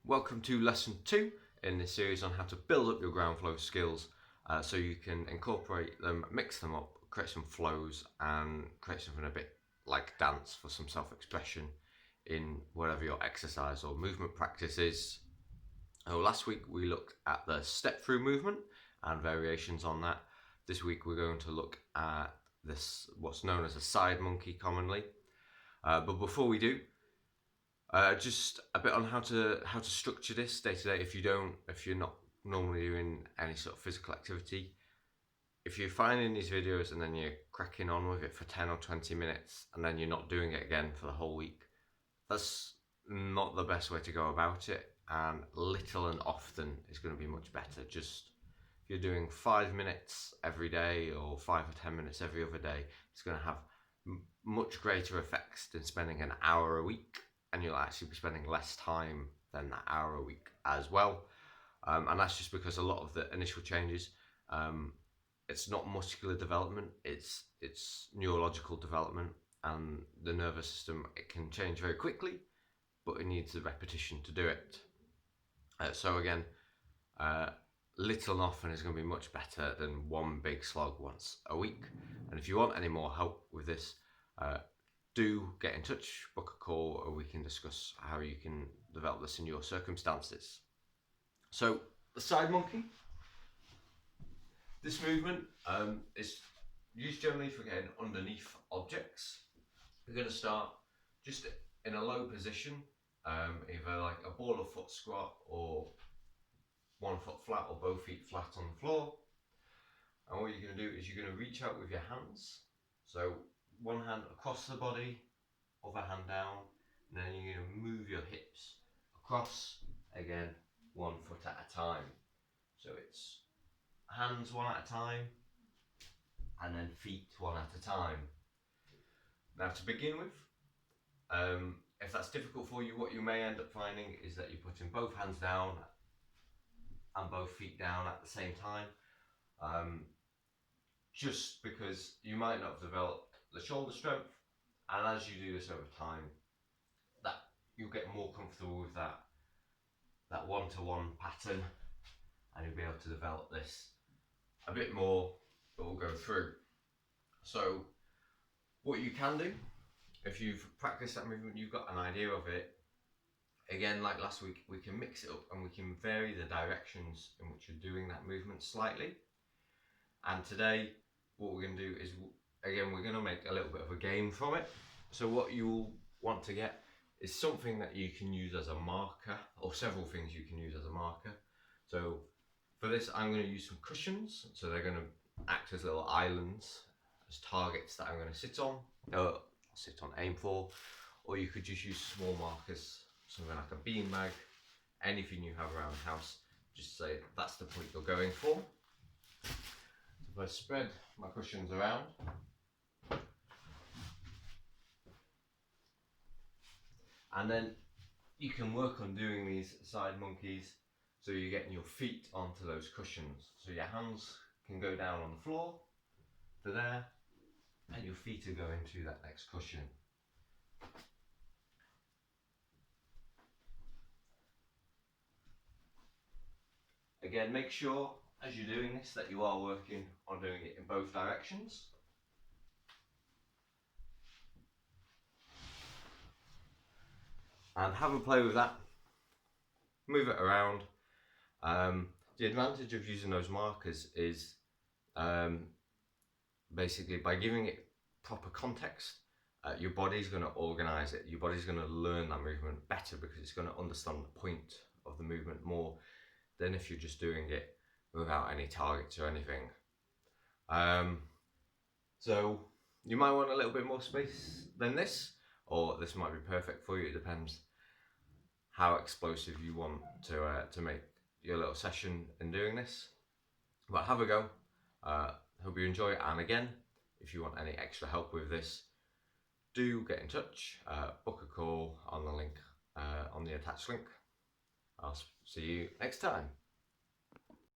Welcome to lesson 2 in this series on how to build up your ground flow skills so you can incorporate them, mix them up, create some flows and create something a bit like dance for some self-expression in whatever your exercise or movement practice is. Last week we looked at the step through movement and variations on that. This week we're going to look at this, what's known as a side monkey commonly. But before we do, just a bit on how to structure this day to day. If you're not normally doing any sort of physical activity, if you're finding these videos and then you're cracking on with it for 10 or 20 minutes and then you're not doing it again for the whole week, that's not the best way to go about it. And little and often is going to be much better. Just if you're doing 5 minutes every day or 5 or 10 minutes every other day, it's going to have much greater effects than spending an hour a week. And you'll actually be spending less time than that hour a week as well. And that's just because a lot of the initial changes, it's not muscular development, it's neurological development, and the nervous system, it can change very quickly, but it needs the repetition to do it. So again, little and often is going to be much better than one big slog once a week. And if you want any more help with this, do get in touch, book a call, or we can discuss how you can develop this in your circumstances. So the side monkey, this movement is used generally for getting underneath objects. We're going to start just in a low position, either like a ball of foot squat or 1 foot flat or both feet flat on the floor. And what you're going to do is you're going to reach out with your hands. So one hand across the body, other hand down, and then you're going to move your hips across, again 1 foot at a time. So it's hands one at a time and then feet one at a time. Now to begin with, if that's difficult for you, what you may end up finding is that you're putting both hands down and both feet down at the same time, just because you might not have developed the shoulder strength, and as you do this over time, that you'll get more comfortable with that one-to-one pattern, and you'll be able to develop this a bit more, but we'll go through. So what you can do, if you've practiced that movement, you've got an idea of it, again like last week, we can mix it up and we can vary the directions in which you're doing that movement slightly. And today what we're going to do is, again, we're going to make a little bit of a game from it. So what you'll want to get is something that you can use as a marker, or several things you can use as a marker. So for this, I'm going to use some cushions. So they're going to act as little islands, as targets that I'm going to aim for. Or you could just use small markers, something like a beanbag, anything you have around the house. Just say that's the point you're going for. So if I spread my cushions around, and then you can work on doing these side monkeys so you're getting your feet onto those cushions. So your hands can go down on the floor to there, and your feet are going to that next cushion. Again, make sure as you're doing this that you are working on doing it in both directions. And have a play with that, move it around. The advantage of using those markers is basically by giving it proper context, your body's going to organise it, your body's going to learn that movement better because it's going to understand the point of the movement more than if you're just doing it without any targets or anything. So you might want a little bit more space than this, or this might be perfect for you. It depends how explosive you want to make your little session in doing this. But have a go. Hope you enjoy it. And again, if you want any extra help with this, do get in touch. Book a call on the link, on the attached link. I'll see you next time.